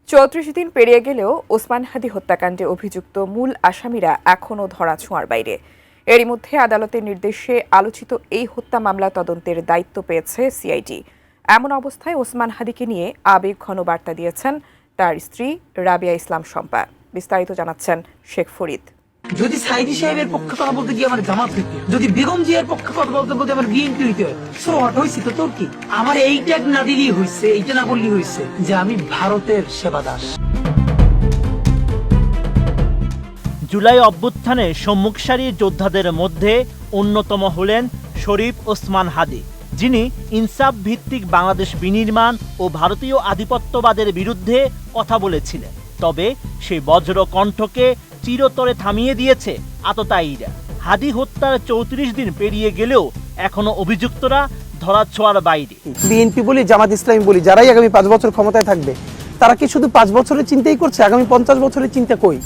৩৪ দিন পেরিয়ে গেলেও ওসমান হাদি হত্যাকাণ্ডে অভিযুক্ত মূল আসামিরা এখনও ধরাছোঁয়ার বাইরে। এরই মধ্যে আদালতের নির্দেশে আলোচিত এই হত্যা মামলা তদন্তের দায়িত্ব পেয়েছে সিআইডি। এমন অবস্থায় ওসমান হাদিকে নিয়ে আবেগঘন বার্তা দিয়েছেন তার স্ত্রী রাবেয়া ইসলাম শম্পা। বিস্তারিত জানাচ্ছেন শেখ ফরিদ। যদি সাইদি সাহেবের পক্ষে কথা বলতে গিয়ে আমার জামাত হইতে, যদি বেগম জিয়ার পক্ষে কথা বলতে বলতে আমার বিএনপি হইতে হয়, সো হট হয়েছে তো তোর কি? আমার এই ট্যাগ না দিলেই হয়েছে, এইটা না বললেই হয়েছে যে আমি ভারতের সেবাদাস। জুলাই অভ্যুত্থানে সম্মুখ সারির যোদ্ধাদের মধ্যে অন্যতম হলেন শরীফ ওসমান হাদি, যিনি ইনসাফ ভিত্তিক বাংলাদেশ বিনির্মাণ ও ভারতীয় আধিপত্যবাদের বিরুদ্ধে কথা বলেছিলেন। তবে সেই বজ্র কণ্ঠকে চিরতরে থামিয়ে দিয়েছে আততায়ীরা। হাদি হত্যার ৩৪ দিন পেরিয়ে গেলেও এখনো অভিযুক্তরা ধরাছোঁয়ার বাইরে। বিএনপি বলি, জামাত ইসলামী বলি, যারাই আগামী ৫ বছর ক্ষমতায় থাকবে, তারা কি শুধু ৫ বছরের চিন্তাই করছে? আগামী ৫০ বছরের চিন্তা কই?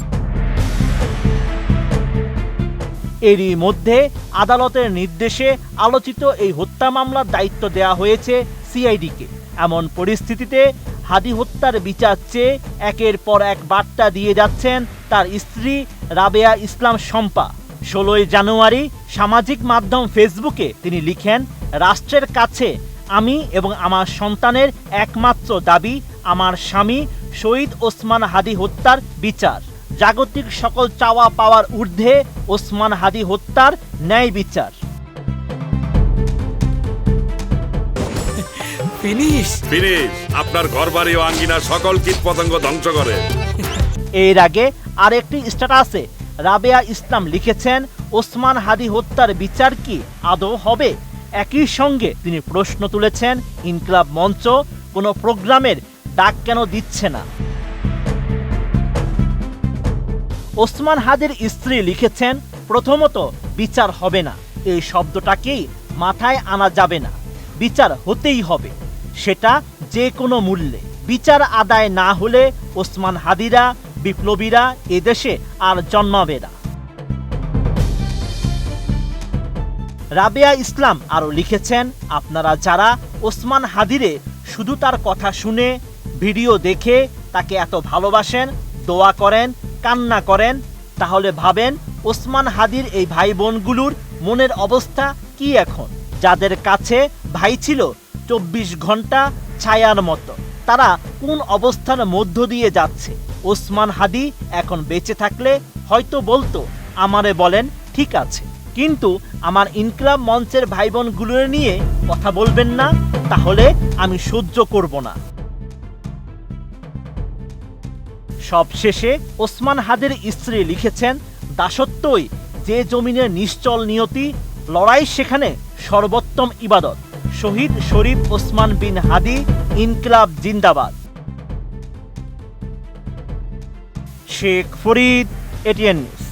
এরই মধ্যে আদালতের নির্দেশে আলোচিত এই হত্যা মামলার দায়িত্ব দেওয়া হয়েছে সিআইডিকে। এমন পরিস্থিতিতে হাদি হত্যার বিচার চেয়ে একের পর এক বার্তা দিয়ে যাচ্ছেন তার স্ত্রী রাবেয়া ইসলাম শম্পা। ১৬ জানুয়ারি সামাজিক মাধ্যম ফেসবুকে তিনি লিখেন, রাষ্ট্রের কাছে আমি এবং আমার সন্তানের একমাত্র দাবি আমার স্বামী শহীদ ওসমান হাদি হত্যার বিচার। জাগতিক সকল চাওয়া পাওয়ার ঊর্ধ্বে ওসমান হাদি হত্যার ন্যায় বিচার। ফিনিশ আপনার ঘরবাড়ি ও আঙ্গিনার সকল কীটপতঙ্গ ধ্বংস করে। এর আগে আরেকটি স্ট্যাটাসে রাবেয়া ইসলাম লিখেছেন, ওসমান হাদি হত্যার বিচার কি আদৌ হবে? একই সঙ্গে তিনি প্রশ্ন তুলেছেন, ইনকিলাব মঞ্চ কোনো প্রোগ্রামের ডাক কেন দিচ্ছে না? ওসমান হাদির স্ত্রী লিখেছেন, প্রথমত বিচার হবে না এই শব্দটাকেই মাথায় আনা যাবে না। বিচার হতেই হবে, সেটা যে কোনো মূল্যে। বিচার আদায় না হলে ওসমান হাদিরা, বিপ্লবীরা এদেশে আর জন্মাবে না। রাবেয়া ইসলাম আরও লিখেছেন, আপনারা যারা ওসমান হাদিরে শুধু তার কথা শুনে, ভিডিও দেখে তাকে এত ভালোবাসেন, দোয়া করেন, কান্না করেন, তাহলে ভাবেন ওসমান হাদির এই ভাই বোনগুলোর মনের অবস্থা কি এখন? যাদের কাছে ভাই ছিল ২৪ ঘন্টা ছায়ার মতো, তারা কোন অবস্থার মধ্য দিয়ে যাচ্ছে? ওসমান হাদি এখন বেঁচে থাকলে হয়তো বলতো, আমারে বলেন ঠিক আছে, কিন্তু আমার ইনকিলাব মঞ্চের ভাই বোনগুলোর নিয়ে কথা বলবেন না, তাহলে আমি সহ্য করব না। সবশেষে ওসমান হাদির স্ত্রী লিখেছেন, দাসত্বই যে জমিনের নিশ্চল নিয়তি, লড়াই সেখানে সর্বোত্তম ইবাদত। শহীদ শরীফ ওসমান বিন হাদি, ইনকিলাব জিন্দাবাদ। Sheikh Farid, ATN news.